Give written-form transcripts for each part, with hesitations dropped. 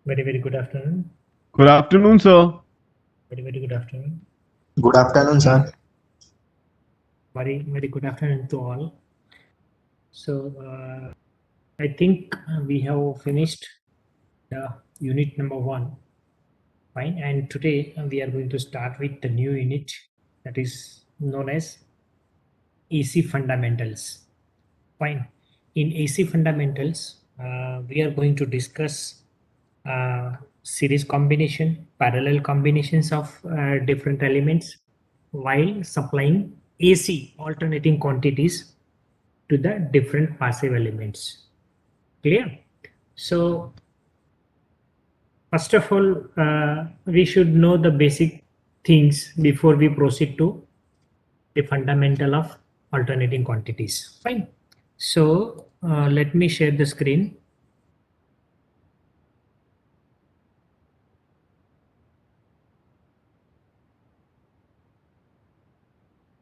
Very good afternoon. Good afternoon, sir. Very good afternoon. Good afternoon, sir. Very good afternoon to all. So I think we have finished the unit number 1. Fine. And today we are going to start with the new unit that is known as AC fundamentals. Fine. In AC fundamentals, we are going to discuss series combination, parallel combinations of different elements while supplying AC alternating quantities to the different passive elements. Clear? So first of all, we should know the basic things before we proceed to the fundamental of alternating quantities. Fine. So let me share the screen.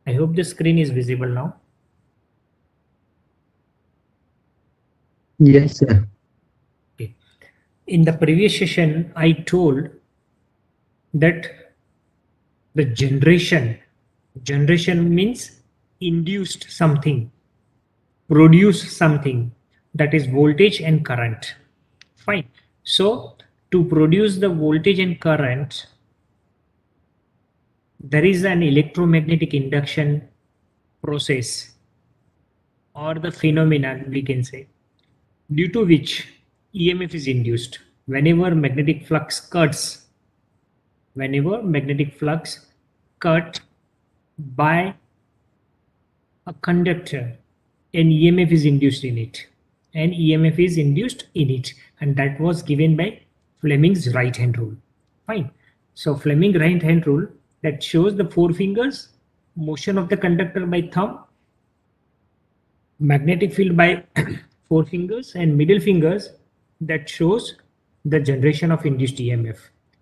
I hope the screen is visible now. Yes, sir. Okay. In the previous session, I told that the generation means induced something, produce something, that is voltage and current. Fine. So to produce the voltage and current, there is an electromagnetic induction process or the phenomenon, we can say, due to which EMF is induced whenever magnetic flux cuts, by a conductor, an EMF is induced in it. And that was given by Fleming's right hand rule. Fine. So Fleming right hand rule that shows the 4 fingers, motion of the conductor by thumb, magnetic field by 4 fingers, and middle fingers that shows the generation of induced EMF.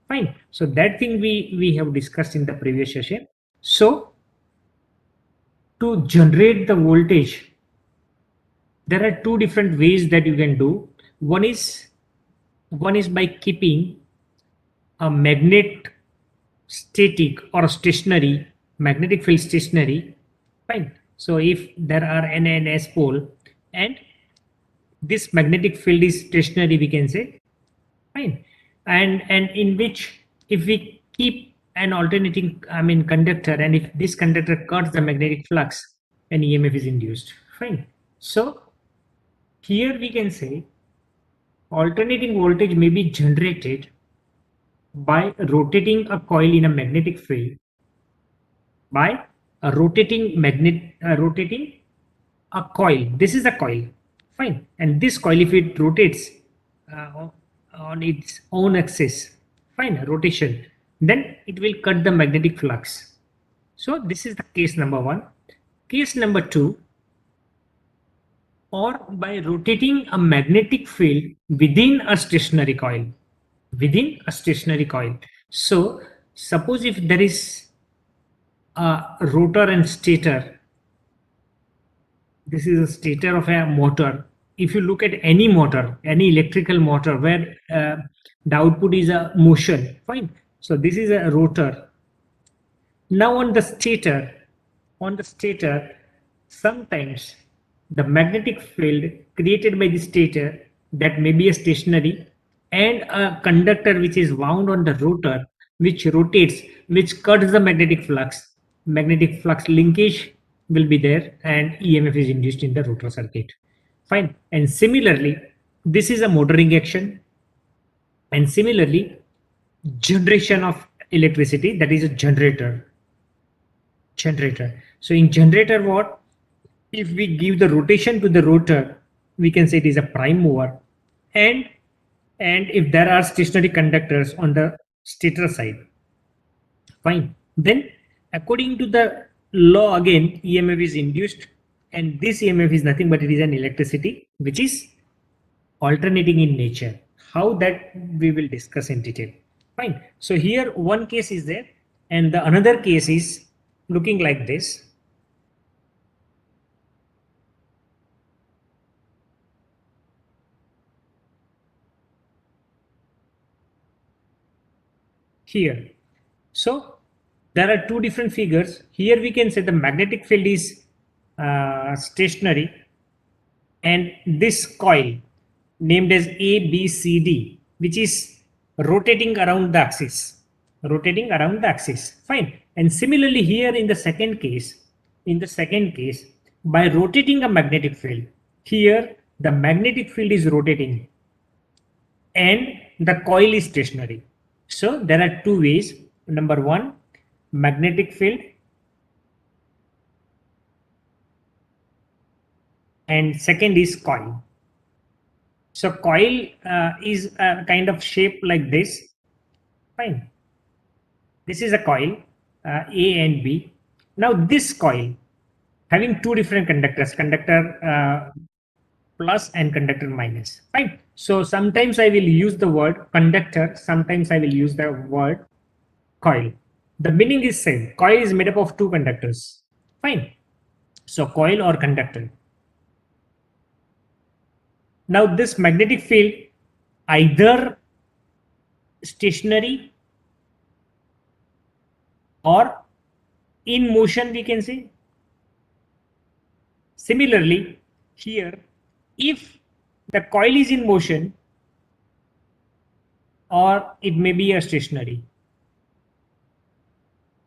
Fine. So that thing we have discussed in the previous session. So to generate the voltage, there are 2 different ways that you can do. One is by keeping a magnet static or stationary, magnetic field stationary. Fine. So if there are N and S pole and this magnetic field is stationary, we can say. Fine. And in which if we keep an alternating conductor, and if this conductor cuts the magnetic flux, an EMF is induced. Fine. So here we can say alternating voltage may be generated by rotating a coil in a magnetic field by rotating a coil. This is a coil. Fine. And this coil, if it rotates on its own axis, fine, rotation, then it will cut the magnetic flux. So this is the case number 1. Case number 2, or by rotating a magnetic field within a stationary coil. So suppose if there is a rotor and stator, this is a stator of a motor. If you look at any motor, any electrical motor where the output is a motion, fine. So this is a rotor. Now on the stator, sometimes the magnetic field created by the stator, that may be a stationary, and a conductor which is wound on the rotor, which rotates, which cuts the magnetic flux linkage will be there, and EMF is induced in the rotor circuit. Fine. And similarly, this is a motoring action, and similarly generation of electricity, that is a generator. So in generator, what if we give the rotation to the rotor, we can say it is a prime mover. And if there are stationary conductors on the stator side, fine, then according to the law, again EMF is induced, and this EMF is nothing but it is an electricity which is alternating in nature. How that we will discuss in detail. Fine. So here one case is there, and the another case is looking like this. here. So there are two different figures. Here we can say the magnetic field is stationary, and this coil named as ABCD, which is rotating around the axis, fine. And similarly here in the second case, by rotating a magnetic field, here the magnetic field is rotating and the coil is stationary. So there are two ways. Number one, magnetic field, and second is coil. So coil is a kind of shape like this, fine. This is a coil A and B. Now this coil having two different conductors, conductor plus and conductor minus, fine. So sometimes I will use the word conductor, sometimes I will use the word coil. The meaning is same. Coil is made up of two conductors, fine. So coil or conductor. Now this magnetic field either stationary or in motion, we can say. Similarly, here, if the coil is in motion, or it may be a stationary.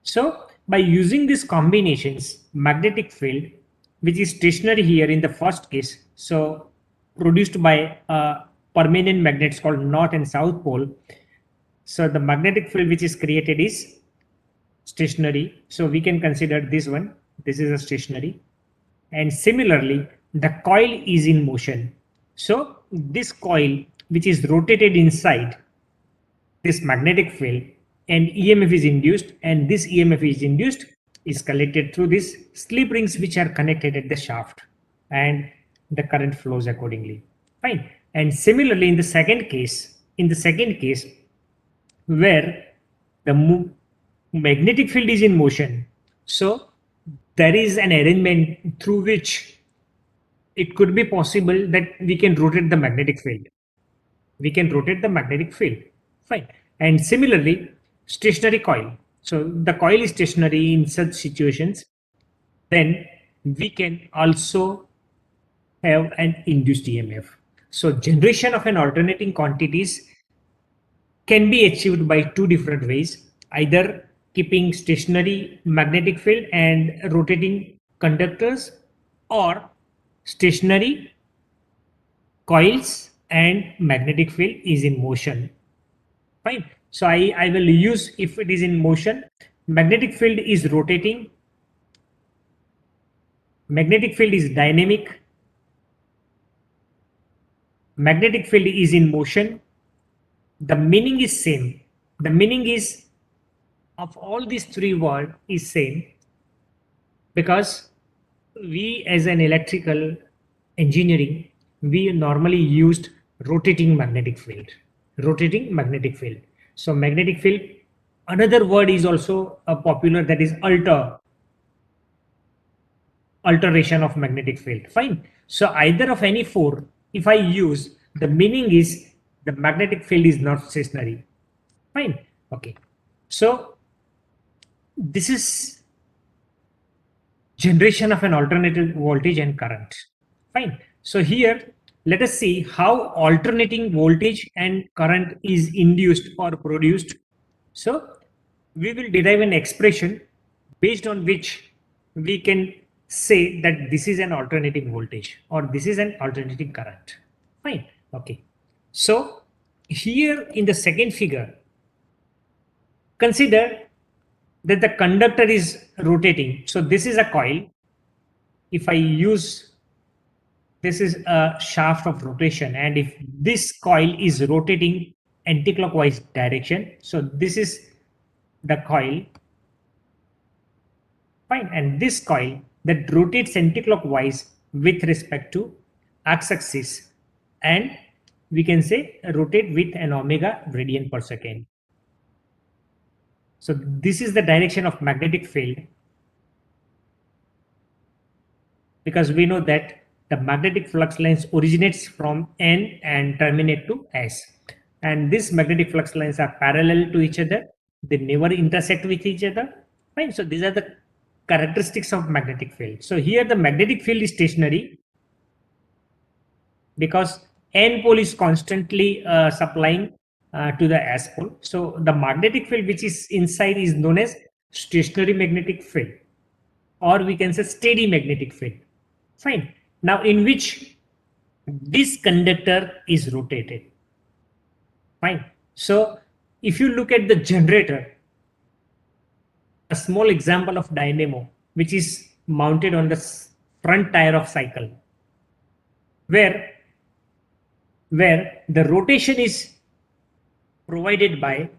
So by using these combinations, magnetic field, which is stationary here in the first case, so produced by permanent magnets called north and south pole. So the magnetic field which is created is stationary. So we can consider this one. This is a stationary. And similarly, the coil is in motion. So this coil which is rotated inside this magnetic field, and EMF is induced, and this EMF is induced is collected through these slip rings which are connected at the shaft, and the current flows accordingly, fine. And similarly in the second case, where the magnetic field is in motion, so there is an arrangement through which it could be possible that we can rotate the magnetic field. Fine. And similarly, stationary coil. So the coil is stationary in such situations. Then we can also have an induced EMF. So generation of an alternating quantities can be achieved by two different ways, either keeping stationary magnetic field and rotating conductors, or stationary coils and magnetic field is in motion, fine. So I will use, if it is in motion, magnetic field is rotating, magnetic field is dynamic, magnetic field is in motion. The meaning is same. The meaning is of all these three words is same, because we as an electrical engineering, we normally used rotating magnetic field. So magnetic field, another word is also popular, that is alteration of magnetic field, fine. So either of any four, if I use, the meaning is the magnetic field is not stationary, fine. Okay, so this is generation of an alternating voltage and current, fine. So here let us see how alternating voltage and current is induced or produced. So we will derive an expression based on which we can say that this is an alternating voltage or this is an alternating current, fine. Okay, so here in the second figure, consider that the conductor is rotating. So this is a coil. If I use, this is a shaft of rotation, and if this coil is rotating anti-clockwise direction, so this is the coil, fine. And this coil that rotates anti-clockwise with respect to x-axis, and we can say rotate with an omega radian per second. So this is the direction of magnetic field, because we know that the magnetic flux lines originates from N and terminate to S, and these magnetic flux lines are parallel to each other, They never intersect with each other. Fine. So these are the characteristics of magnetic field. So here the magnetic field is stationary because N pole is constantly supplying to the S pole. So the magnetic field which is inside is known as stationary magnetic field, or we can say steady magnetic field. Fine. Now in which this conductor is rotated. Fine. So if you look at the generator, a small example of dynamo which is mounted on the front tire of cycle, where the rotation is provided by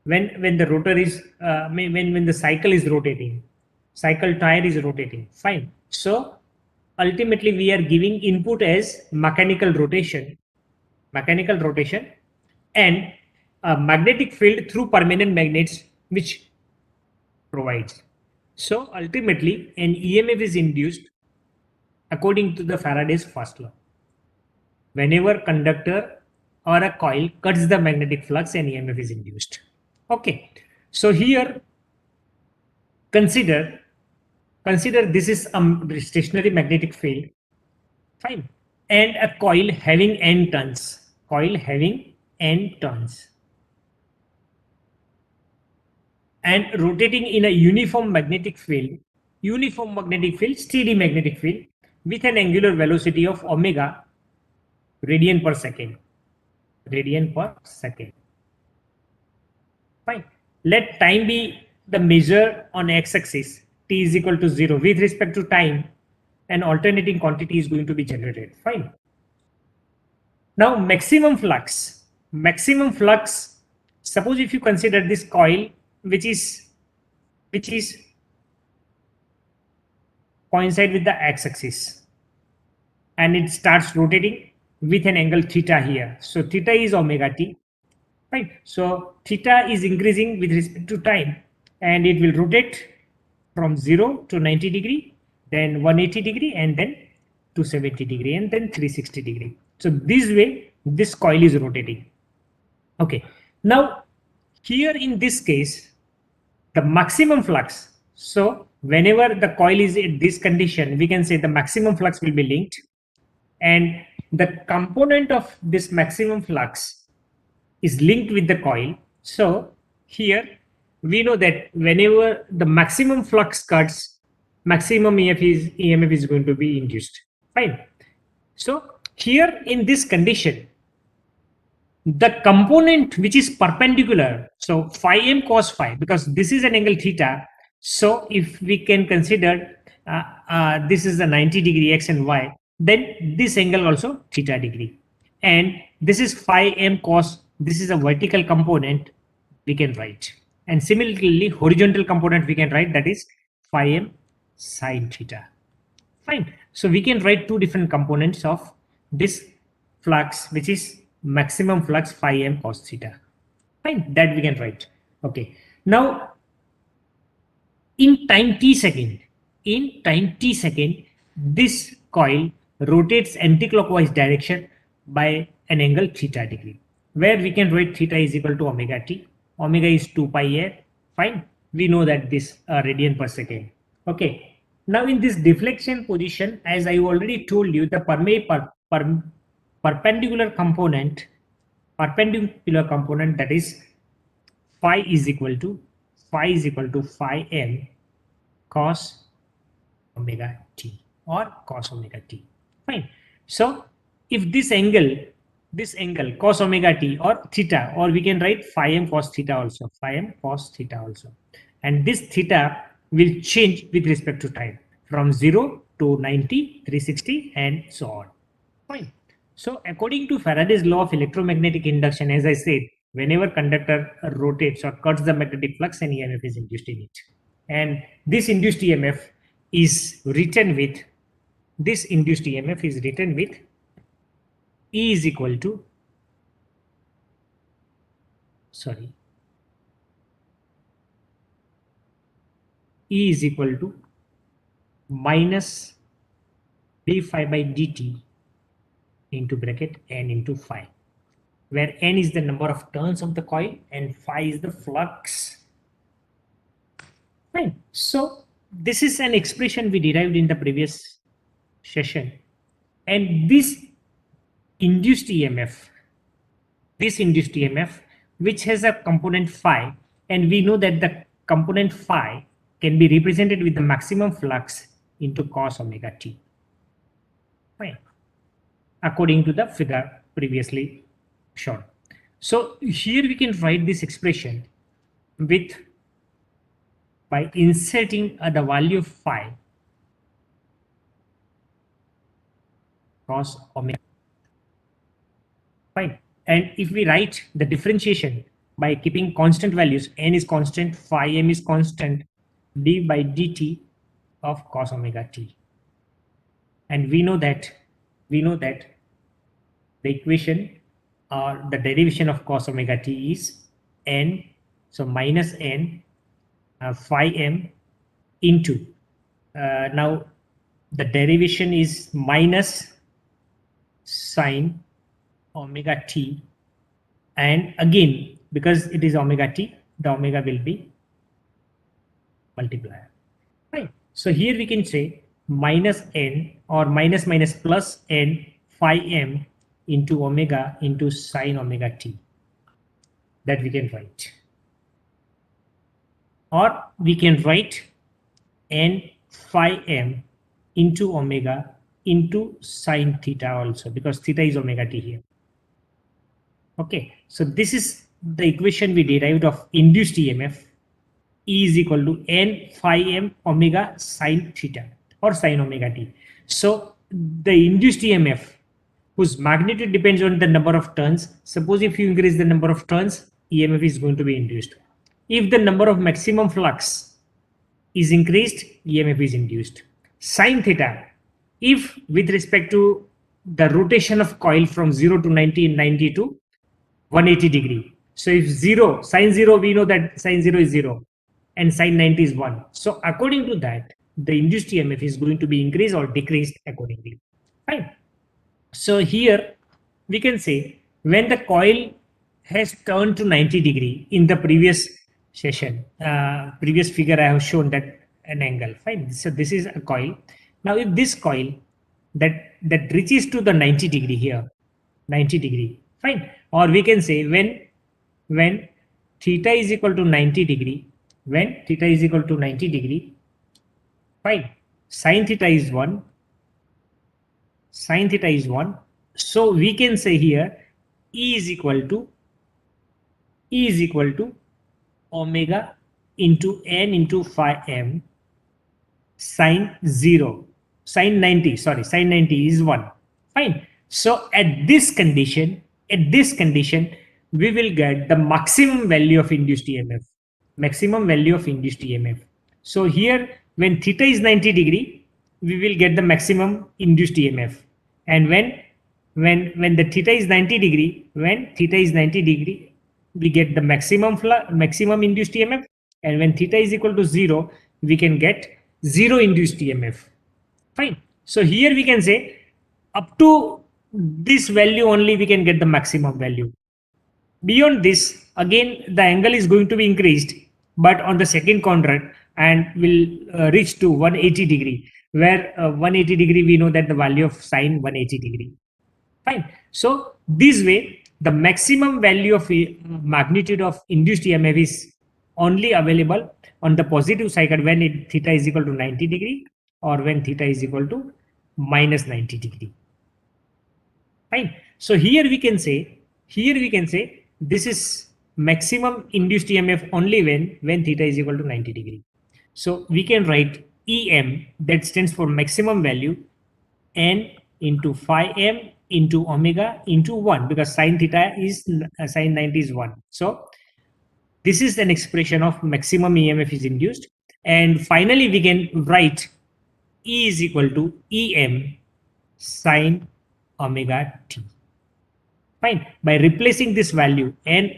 when the rotor is when the cycle is rotating, cycle tire is rotating. Fine. So ultimately we are giving input as mechanical rotation and a magnetic field through permanent magnets which provides. So ultimately an EMF is induced according to the Faraday's first law. Whenever conductor or a coil cuts the magnetic flux, an EMF is induced. Okay. So here consider this is a stationary magnetic field. Fine. And a coil having N turns. And rotating in a uniform magnetic field, steady magnetic field with an angular velocity of omega radian per second. Fine. Let time be the measure on x-axis, t is equal to 0 with respect to time, an alternating quantity is going to be generated. Fine. Now maximum flux. Suppose if you consider this coil which is coincide with the x-axis and it starts rotating with an angle theta here. So theta is omega t. Right. So theta is increasing with respect to time and it will rotate from 0 to 90 degree, then 180 degree, and then 270 degree, and then 360 degree. So this way this coil is rotating. Okay. Now here in this case the maximum flux. So whenever the coil is in this condition, we can say the maximum flux will be linked, and the component of this maximum flux is linked with the coil. So here we know that whenever the maximum flux cuts, maximum EMF is going to be induced. Fine. So here in this condition, the component which is perpendicular, so phi m cos phi, because this is an angle theta. So if we can consider this is a 90 degree x and y, then this angle also theta degree, and this is phi m cos, this is a vertical component we can write, and similarly horizontal component we can write, that is phi m sin theta. Fine. So we can write two different components of this flux which is maximum flux phi m cos theta. Fine. That we can write. Okay. Now in time t second, this coil rotates anticlockwise direction by an angle theta degree, where we can write theta is equal to omega t. Omega is 2 pi a. Fine. We know that this radian per second. Okay. Now in this deflection position, as I already told you, the perpendicular component, that is phi is equal to phi m cos omega t or cos omega t. Fine. So if this angle cos omega t or theta, or we can write phi m cos theta also, and this theta will change with respect to time from 0 to 90, 360, and so on. Fine. So according to Faraday's law of electromagnetic induction, as I said, whenever conductor rotates or cuts the magnetic flux, an EMF is induced in it. And this induced EMF is written with E is equal to, E is equal to minus d phi by dt into bracket n into phi, where n is the number of turns of the coil and phi is the flux Fine. So this is an expression we derived in the previous session, and this induced EMF, which has a component phi, and we know that the component phi can be represented with the maximum flux into cos omega t. Fine. According to the figure previously shown. So here we can write this expression with by inserting the value of phi cos omega. Fine. And if we write the differentiation by keeping constant values, n is constant, phi m is constant, d by dt of cos omega t. And we know that the equation or the derivation of cos omega t is n, so minus n phi m into now the derivation is minus sine omega t, and again because it is omega t, the omega will be multiplier. Right. So here we can say minus n or minus plus n phi m into omega into sine omega t, that we can write. Or we can write n phi m into omega into sine theta also, because theta is omega t here. Okay, so this is the equation we derived of induced EMF. E is equal to n phi m omega sine theta or sine omega t. So the induced EMF whose magnitude depends on the number of turns. Suppose if you increase the number of turns, EMF is going to be induced. If the number of maximum flux is increased, EMF is induced. Sine theta, if with respect to the rotation of coil from 0 to 90 in 90 to 180 degree. So if 0, sine 0, we know that sine 0 is 0 and sine 90 is 1. So according to that, the induced EMF is going to be increased or decreased accordingly. Fine. So here we can say when the coil has turned to 90 degree in the previous session, previous figure I have shown that an angle. Fine. So this is a coil. Now if this coil that reaches to the 90 degree here, 90 degree, fine. Or we can say when theta is equal to 90 degree, when theta is equal to 90 degree, fine, sine theta is 1, sine theta is 1. So we can say here E is equal to omega into n into phi m sine 0, sine 90, sorry, sine 90 is 1. Fine. So at this condition, we will get the maximum value of induced EMF. So here, when theta is 90 degree, we will get the maximum induced EMF. And when the theta is 90 degree, we get the maximum induced EMF. And when theta is equal to 0, we can get 0 induced EMF. Fine. So here we can say up to this value only we can get the maximum value. Beyond this, again the angle is going to be increased, but on the second quadrant, and will reach to 180 degree, where 180 degree we know that the value of sine 180 degree. Fine. So this way the maximum value of magnitude of induced EMF is only available on the positive side when theta is equal to 90 degree or when theta is equal to minus 90 degree. Fine. So here we can say this is maximum induced EMF only when theta is equal to 90 degree. So we can write EM, that stands for maximum value, n into phi m into omega into 1, because sine theta is sine 90 is 1. So this is an expression of maximum EMF is induced. And finally we can write E is equal to EM sine omega t. Fine. By replacing this value n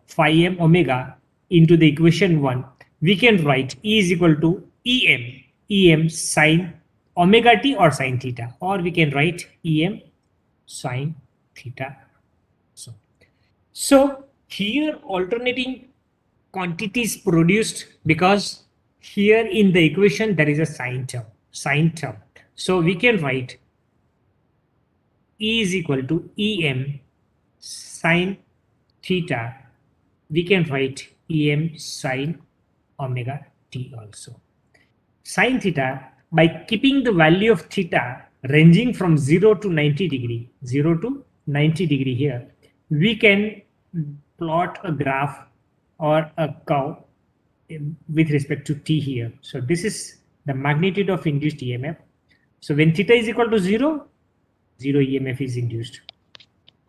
phi m omega into the equation 1, we can write E is equal to EM sine omega t or sine theta, or we can write EM sine theta. So here alternating quantities produced, because here in the equation, there is a sine term. So we can write E is equal to Em sine theta. We can write Em sine omega t also. Sine theta, by keeping the value of theta ranging from 0 to 90 degree, 0 to 90 degree here, we can plot a graph or a curve with respect to t here. So this is the magnitude of induced EMF. So when theta is equal to 0, 0 EMF is induced.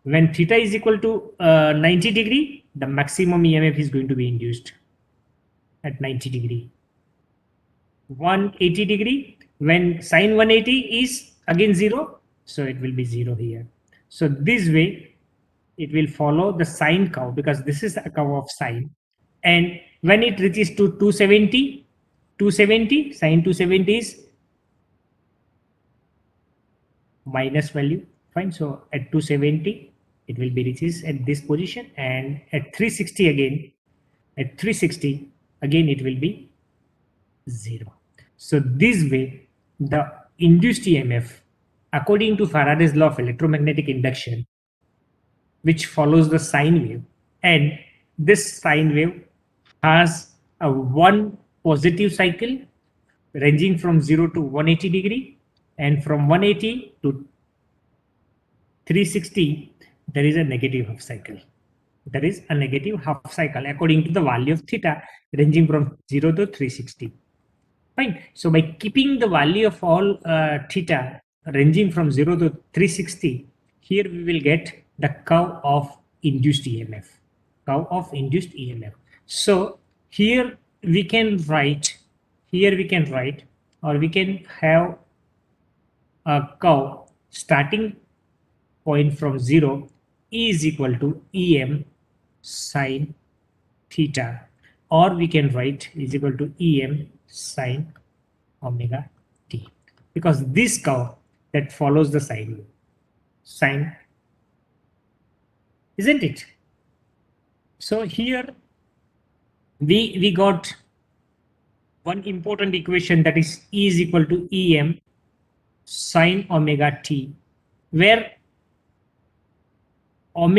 When theta is equal to 90 degree, the maximum EMF is going to be induced at 90 degree. 180 degree, when sine 180 is again 0, so it will be 0 here. So this way it will follow the sine curve, because this is a curve of sine. And when it reaches to 270, sine 270 is minus value. Fine. So at 270 it will be reaches at this position, and at 360 again, it will be 0. So this way the induced EMF, according to Faraday's law of electromagnetic induction, which follows the sine wave, and this sine wave has a one positive cycle ranging from 0 to 180 degree, and from 180 to 360 there is a negative half cycle. There is a negative half cycle according to the value of theta ranging from 0 to 360. Fine. So by keeping the value of all theta ranging from 0 to 360, here we will get the curve of induced EMF. So here we can write, or we can have a curve starting point from 0, E is equal to Em sine theta, or we can write is equal to Em sine omega t, because this curve that follows the sine, isn't it? So here we got one important equation, that is E is equal to Em sine omega t, where Em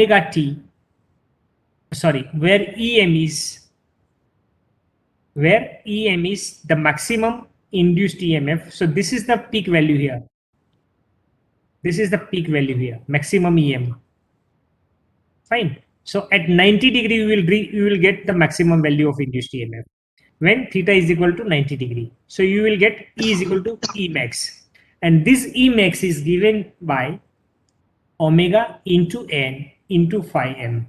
is the maximum induced EMF. So this is the peak value here. Maximum EM. Fine. So at 90 degree, you will get the maximum value of induced EMF when theta is equal to 90 degree. So you will get E is equal to E max, and this E max is given by omega into n into phi m.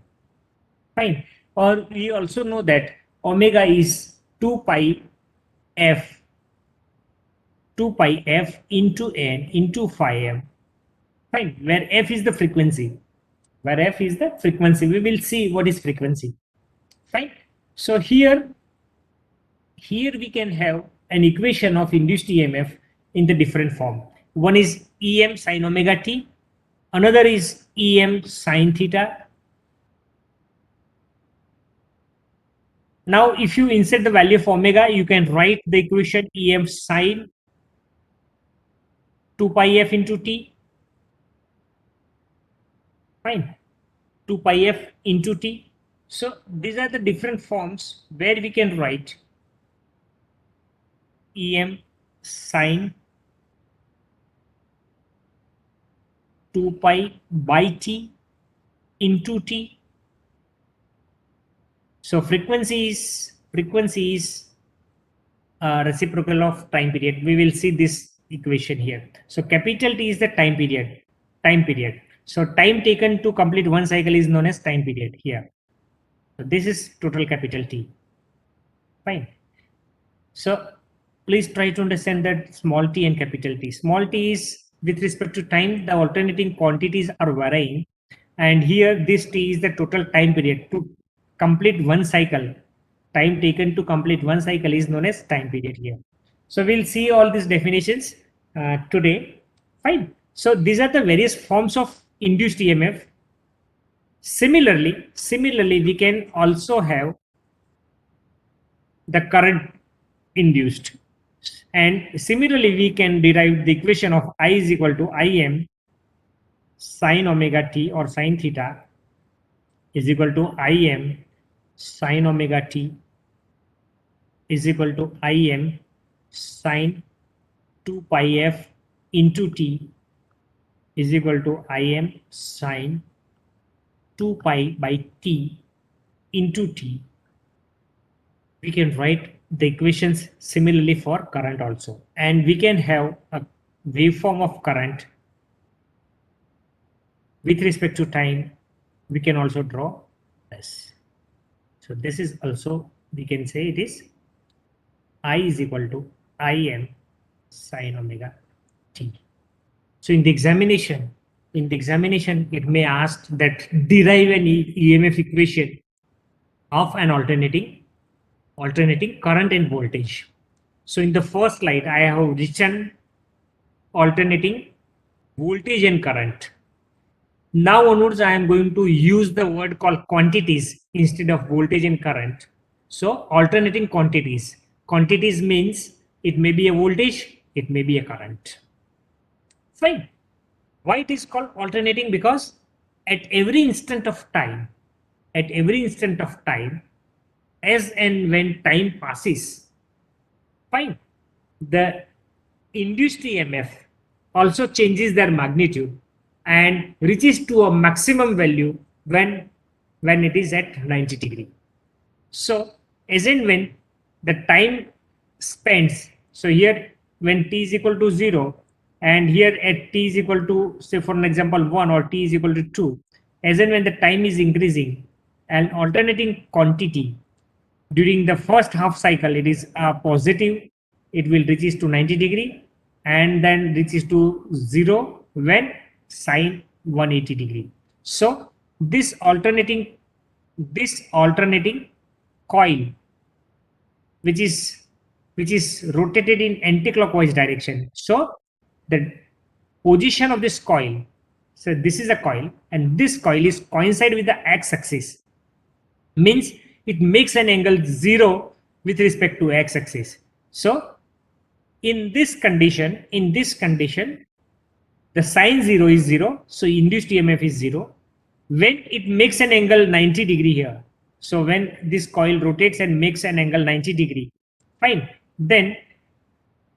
Fine. Or we also know that omega is 2 pi f into n into phi m. Fine. Where f is the frequency. We will see what is frequency. Fine. So here we can have an equation of induced EMF in the different form. One is Em sine omega t, another is Em sine theta. Now if you insert the value of omega, you can write the equation Em sine 2 pi f into t. Fine. 2 pi f into t. So these are the different forms where we can write Em sine 2 pi by t into t. So frequency is reciprocal of time period. We will see this equation here. So capital T is the time period. So time taken to complete one cycle is known as time period here. So this is total capital T. Fine. So please try to understand that small t and capital T. Small t is with respect to time, the alternating quantities are varying, and here this t is the total time period to complete one cycle. Time taken to complete one cycle is known as time period here. So we'll see all these definitions today. Fine. So these are the various forms of induced EMF. Similarly, we can also have the current induced. And similarly, we can derive the equation of I is equal to Im sine omega t or sine theta is equal to Im sine omega t is equal to Im sine 2 pi f into t is equal to Im sine 2 pi by t into t. We can write the equations similarly for current also. And we can have a waveform of current with respect to time. We can also draw this. So this is also, we can say it is I is equal to Im sine omega t. So in the examination, it may ask that derive an EMF equation of an alternating current and voltage. So in the first slide, I have written alternating voltage and current. Now onwards, I am going to use the word called quantities instead of voltage and current. So alternating quantities. Quantities means it may be a voltage, it may be a current. Fine. Why it is called alternating? Because at every instant of time, as and when time passes, fine, the induced EMF also changes their magnitude and reaches to a maximum value when it is at 90 degree. So as and when the time spends, so here when t is equal to 0 and here at t is equal to, say for an example 1 or t is equal to 2, as and when the time is increasing, an alternating quantity during the first half cycle, it is positive, it will reaches to 90 degree and then reaches to 0 when sine 180 degree. So this alternating coil which is rotated in anti-clockwise direction. So the position of this coil, so this is a coil and this coil is coincide with the x-axis, means it makes an angle 0 with respect to x-axis. So in this condition, the sine 0 is 0, so induced EMF is 0. When it makes an angle 90 degree here, so when this coil rotates and makes an angle 90 degree, fine, then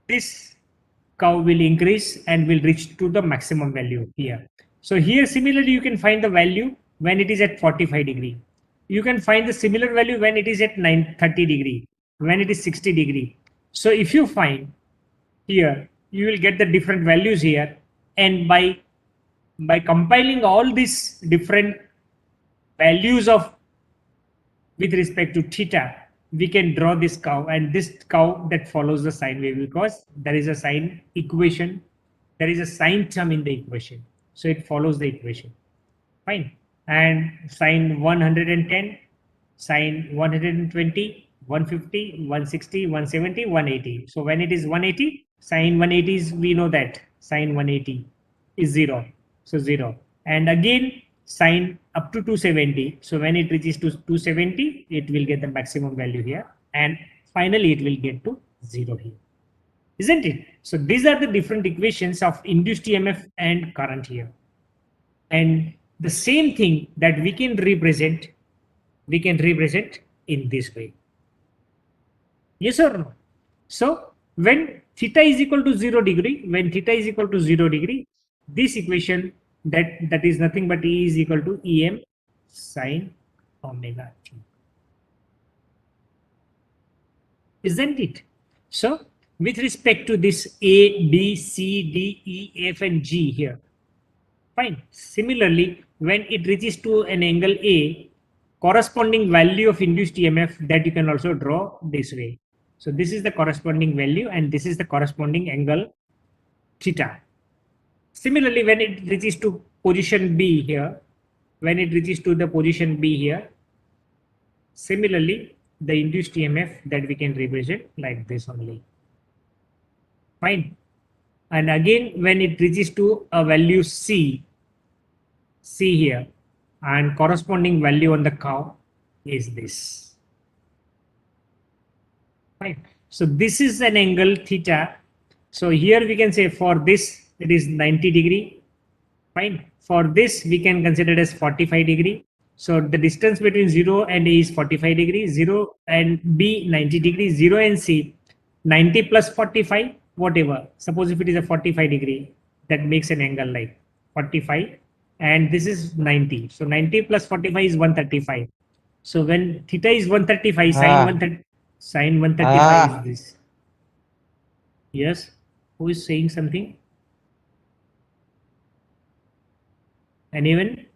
this curve will increase and will reach to the maximum value here. So here similarly you can find the value when it is at 45 degree. You can find the similar value when it is at 30 degree, when it is 60 degree. So if you find here, you will get the different values here, and by compiling all these different values of with respect to theta, we can draw this curve, and this curve that follows the sine wave, because there is a sine equation, there is a sine term in the equation, so it follows the equation. Fine. And sine 110, sine 120, 150, 160, 170, 180. So when it is 180, sine 180 is, we know that sine 180 is 0. So 0. And again sine up to 270. So when it reaches to 270, it will get the maximum value here. And finally it will get to 0 here. Isn't it? So these are the different equations of induced EMF and current here. And the same thing that we can represent in this way. Yes or no? So when theta is equal to 0 degree, this equation that is nothing but E is equal to Em sine omega t. Isn't it? So with respect to this A, B, C, D, E, F and G here, fine. Similarly, when it reaches to an angle A, corresponding value of induced EMF that you can also draw this way. So this is the corresponding value and this is the corresponding angle theta. Similarly, when it reaches to position B here, similarly, the induced EMF that we can represent like this only. Fine. And again, when it reaches to a value C here, and corresponding value on the curve is this. Fine. So this is an angle theta. So here we can say for this it is 90 degree. Fine. For this we can consider it as 45 degree. So the distance between 0 and A is 45 degrees, 0 and B 90 degrees, 0 and C 90 plus 45, whatever. Suppose if it is a 45 degree, that makes an angle like 45, and this is 90. So 90 plus 45 is 135. So when theta is 135, sine 135 is this. Yes. Who is saying something? Anyone?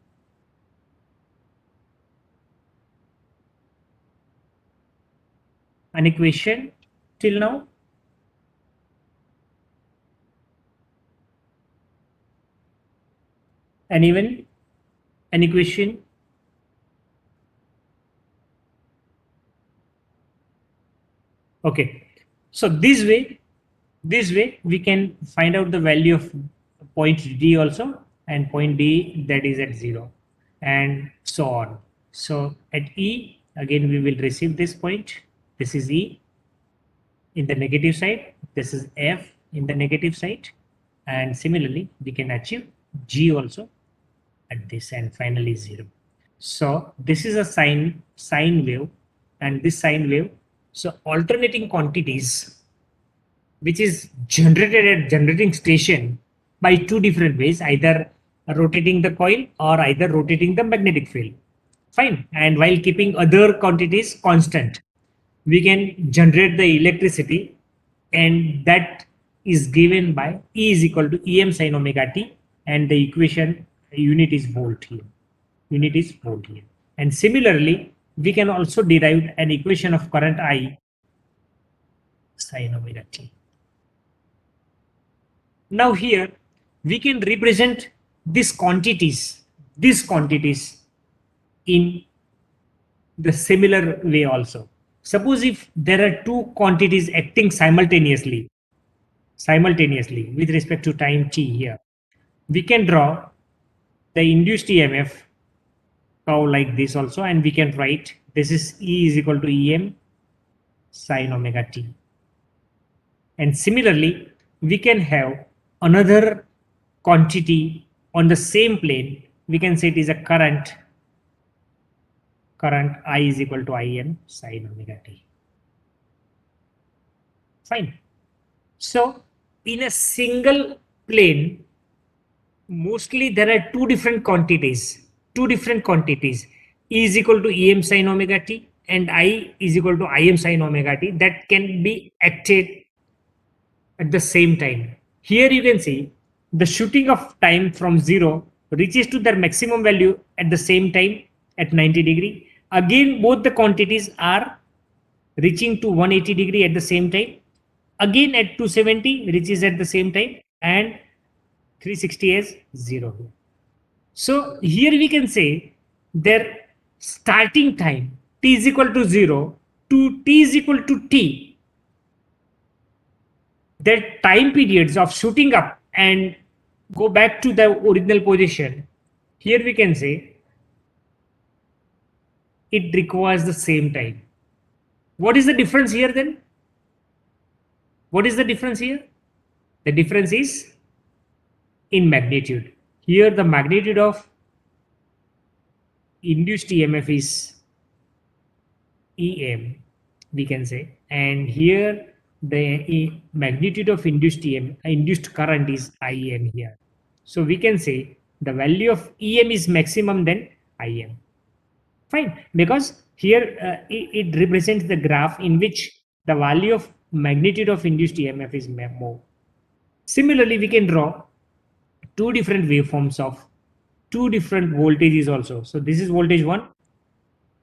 Any question till now? Anyone? Any question? Okay. So this way we can find out the value of point D also, and point D that is at 0, and so on. So at E, again we will receive this point. This is E in the negative side. This is F in the negative side. And similarly, we can achieve G also at this, and finally 0. So this is a sine wave, and this sine wave. So alternating quantities which is generated at generating station by two different ways, either rotating the coil or either rotating the magnetic field. Fine. And while keeping other quantities constant, we can generate the electricity, and that is given by E is equal to Em sin omega t, and the equation unit is volt here. Unit is volt here. And similarly, we can also derive an equation of current I sin omega t. Now here we can represent these quantities in the similar way also. Suppose if there are two quantities acting simultaneously with respect to time t here, we can draw the induced EMF curve like this also, and we can write this is E is equal to Em sin omega t. And similarly, we can have another quantity on the same plane. We can say it is a current I is equal to Im sin omega t. Fine. So in a single plane, mostly there are two different quantities. E is equal to Em sin omega t, and I is equal to Im sin omega t, that can be acted at the same time. Here you can see the shooting of time from 0 reaches to their maximum value at the same time at 90 degree. Again, both the quantities are reaching to 180 degree at the same time. Again at 270 reaches at the same time, and 360 is 0. So here we can say their starting time t is equal to 0 to t is equal to t, their time periods of shooting up and go back to the original position, here we can say it requires the same time. What is the difference here then? What is the difference here? The difference is in magnitude. Here the magnitude of induced EMF is Em, we can say, and here the magnitude of induced current is Im here. So we can say the value of Em is maximum than Im. Fine, because here it represents the graph in which the value of magnitude of induced EMF is more. Similarly, we can draw two different waveforms of two different voltages also. So this is voltage 1,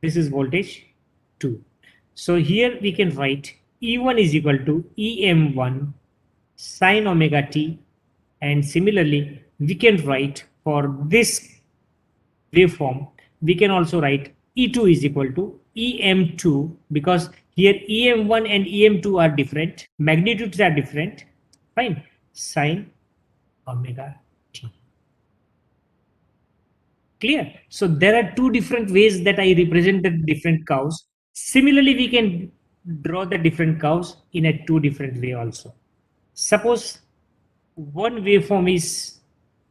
this is voltage 2. So here we can write E1 is equal to Em1 sin omega t, and similarly we can write for this waveform, we can also write E2 is equal to Em2, because here Em1 and Em2 are different, magnitudes are different. Fine, sin omega t. Clear? So there are two different ways that I represent the different curves. Similarly, we can draw the different curves in a two different way also. Suppose one waveform is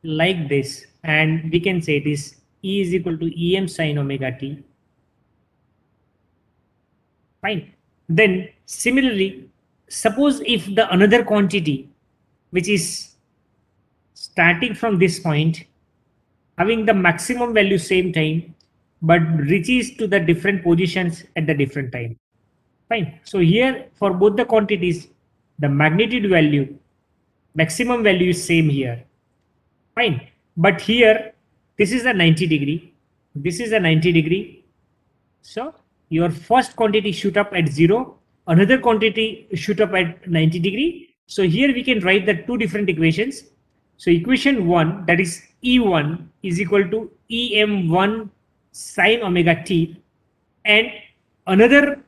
like this, and we can say it is E is equal to Em sine omega t. Fine. Then similarly, suppose if the another quantity which is starting from this point having the maximum value same time but reaches to the different positions at the different time. Fine. So here for both the quantities, the magnitude value, maximum value is same here. Fine. But here, this is a 90 degree. This is a 90 degree. So your first quantity shoot up at 0. Another quantity shoot up at 90 degree. So here we can write the two different equations. So equation 1, that is E1 is equal to EM1 sine omega t, and another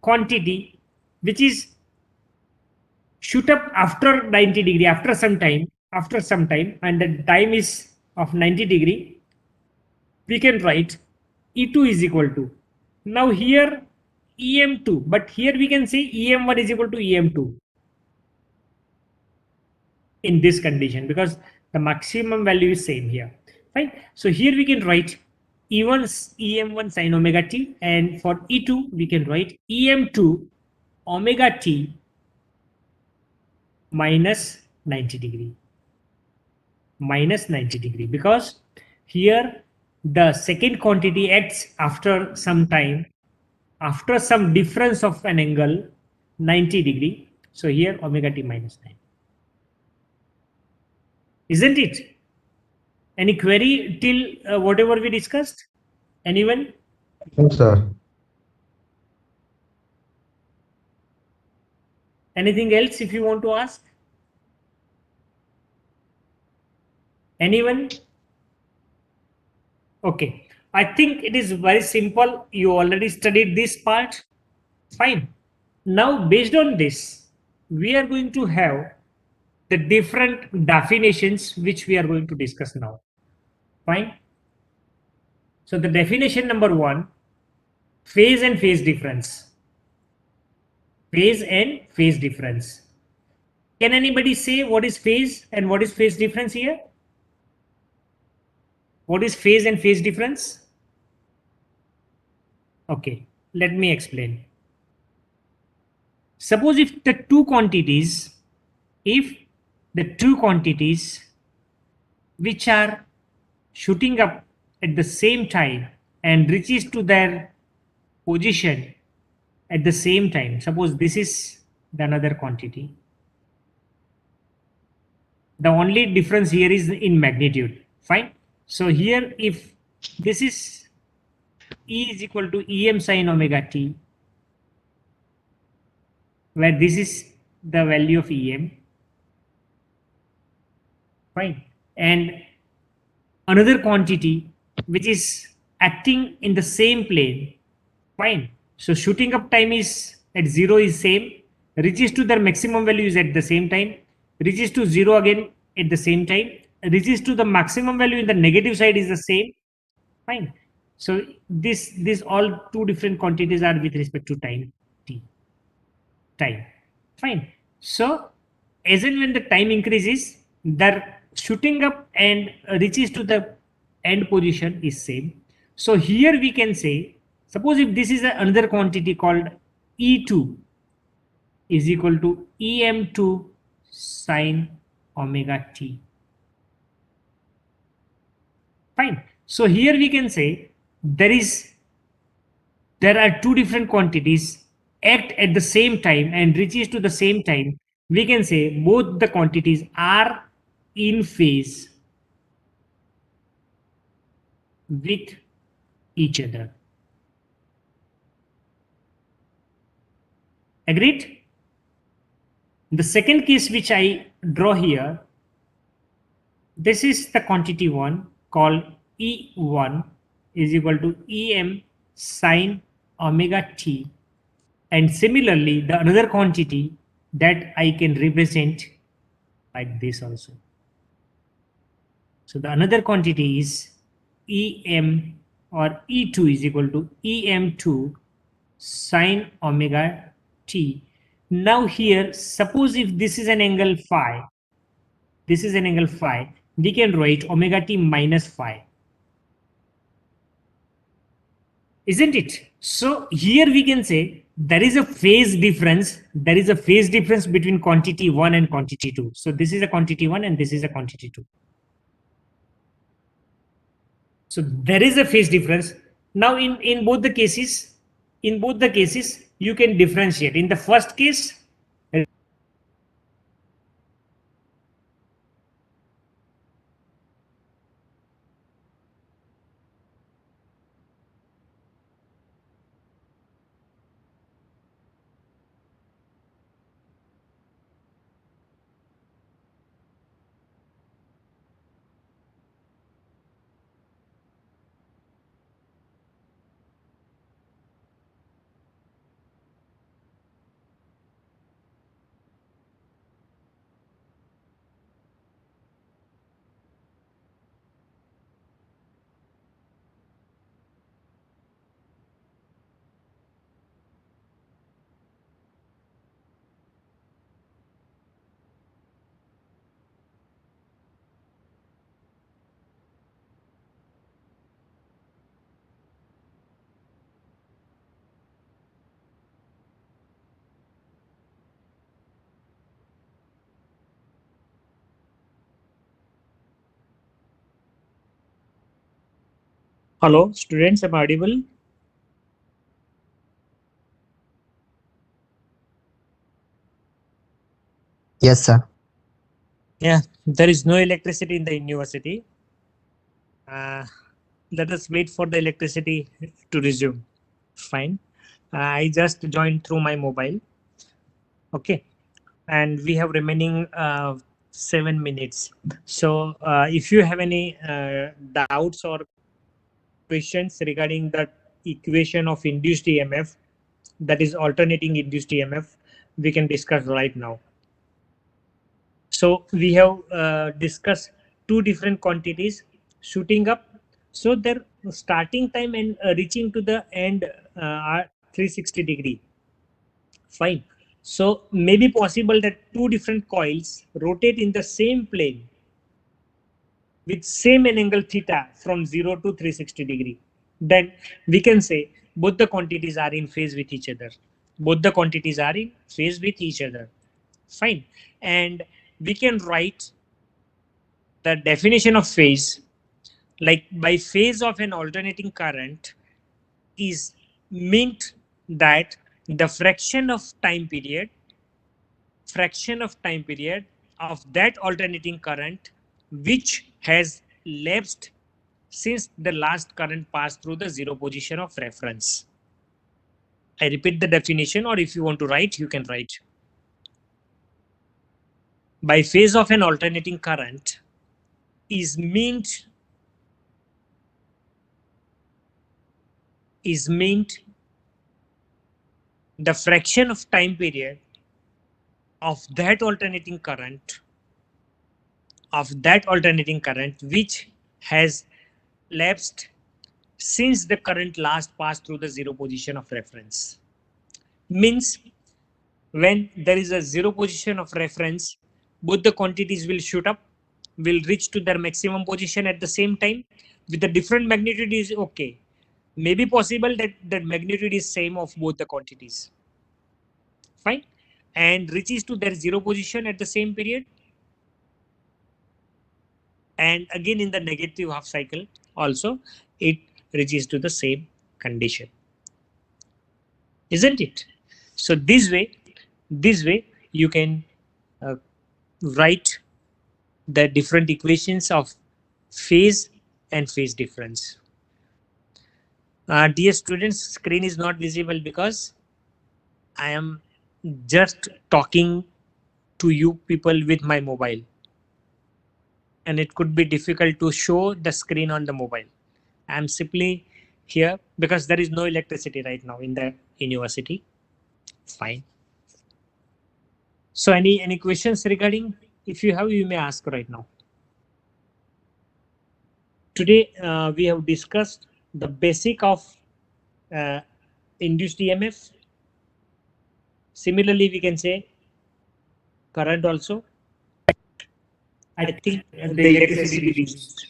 quantity which is shoot up after 90 degree after some time, and the time is of 90 degree, we can write E2 is equal to, now here EM2, but here we can say EM1 is equal to EM2 in this condition because the maximum value is same here. Fine. So here we can write EM1 sine omega t, and for E2 we can write EM2 omega t minus 90 degree. Minus 90 degree because here the second quantity acts after some time, after some difference of an angle 90 degree. So here omega t minus 9. Isn't it? Any query till whatever we discussed? Anyone? No, sir. Anything else if you want to ask? Anyone? Okay. I think it is very simple. You already studied this part. Fine. Now, based on this, we are going to have the different definitions which we are going to discuss now. Fine. So the definition number 1, phase and phase difference. Phase and phase difference. Can anybody say what is phase and what is phase difference here? What is phase and phase difference? Okay, let me explain. Suppose if the two quantities which are shooting up at the same time and reaches to their position at the same time, suppose this is the another quantity. The only difference here is in magnitude. Fine. So here if this is E is equal to Em sine omega t, where this is the value of Em. Fine. And another quantity which is acting in the same plane. Fine. So shooting up time is at 0 is same, reaches to their maximum value is at the same time, reaches to 0 again at the same time, reaches to the maximum value in the negative side is the same. Fine. So this all two different quantities are with respect to time t. Time. Fine. So as and when the time increases, their shooting up and reaches to the end position is same. So here we can say, suppose if this is another quantity called E2 is equal to EM2 sine omega t. Fine. So here we can say there are two different quantities act at the same time and reaches to the same time. We can say both the quantities are in phase with each other. Agreed? The second case which I draw here, this is the quantity 1 called E1 is equal to Em sine omega t, and similarly the another quantity that I can represent like this also. So the another quantity is Em or E2 is equal to Em2 sine omega t. Now here, suppose if this is an angle phi, this is an angle phi, we can write omega t minus phi. Isn't it? So here we can say there is a phase difference. There is a phase difference between quantity 1 and quantity 2. So this is a quantity 1 and this is a quantity 2. So there is a phase difference. Now in both the cases, you can differentiate. In the first case, Hello, students, am I audible? Yes, sir. Yeah, there is no electricity in the university. Let us wait for the electricity to resume. Fine. I just joined through my mobile. Okay. And we have remaining 7 minutes. So if you have any doubts or questions regarding the equation of induced EMF, that is alternating induced EMF, we can discuss right now. So we have discussed two different quantities shooting up. So their starting time and reaching to the end are 360 degree. Fine. So maybe possible that two different coils rotate in the same plane with same angle theta from 0 to 360 degree. Then we can say both the quantities are in phase with each other. Both the quantities are in phase with each other. Fine. And we can write the definition of phase, like by phase of an alternating current, is meant that the fraction of time period of that alternating current which has lapsed since the last current passed through the zero position of reference. I repeat the definition, or if you want to write, you can write. By phase of an alternating current is meant the fraction of time period of that alternating current which has lapsed since the current last passed through the zero position of reference. Means when there is a zero position of reference, both the quantities will shoot up, will reach to their maximum position at the same time with a different magnitude is okay. Maybe possible that the magnitude is same of both the quantities. Fine. And reaches to their zero position at the same period. And again in the negative half cycle also it reaches to the same condition. Isn't it? So this way you can write the different equations of phase and phase difference. Dear students, screen is not visible because I am just talking to you people with my mobile, and it could be difficult to show the screen on the mobile. I'm simply here because there is no electricity right now in the university. Fine. So any questions regarding? If you have, you may ask right now. Today we have discussed the basic of induced EMF. Similarly, we can say current also. I think the electricity used.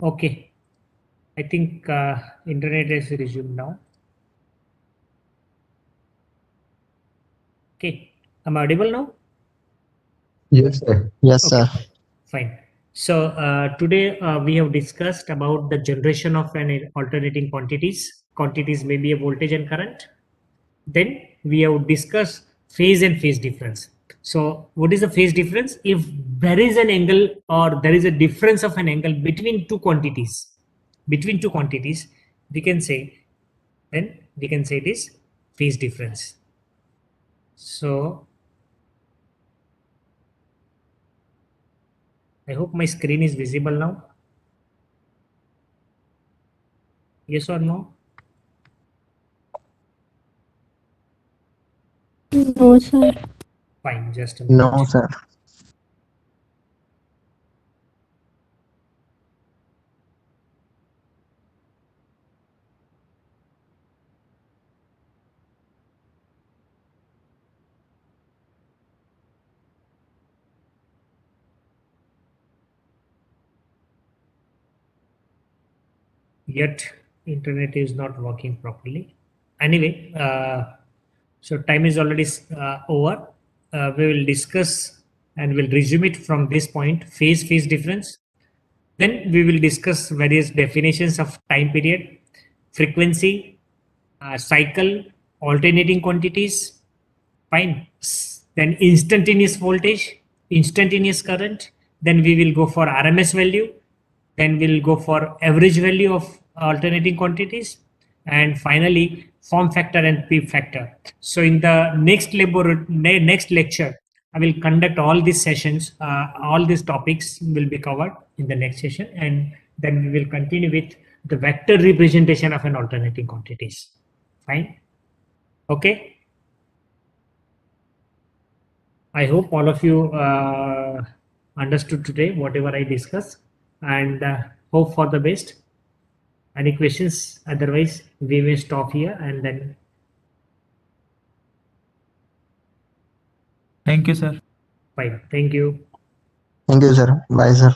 Okay. I think internet has resumed now. Okay. Am I audible now? Yes, sir. Yes, Okay, sir. fine. So today we have discussed about the generation of an alternating quantities. Quantities may be a voltage and current. Then we have discussed phase and phase difference. So what is the phase difference? If there is an angle or there is a difference of an angle between two quantities, we can say this phase difference. So I hope my screen is visible now. Yes or no? No, sir. Fine, just a minute. No, sir. Yet internet is not working properly. Anyway, so time is already over. We will discuss and we'll resume it from this point, phase difference. Then we will discuss various definitions of time period, frequency, cycle, alternating quantities, fine. Then instantaneous voltage, instantaneous current. Then we will go for RMS value. Then we'll go for average value of alternating quantities. And finally, form factor and P factor. So in the next lecture, I will conduct all these sessions. All these topics will be covered in the next session, and then we will continue with the vector representation of an alternating quantities. Fine. Okay. I hope all of you understood today whatever I discussed, and hope for the best. Any questions? Otherwise, we may stop here and then. Thank you, sir. Fine. Thank you. Thank you, sir. Bye, sir.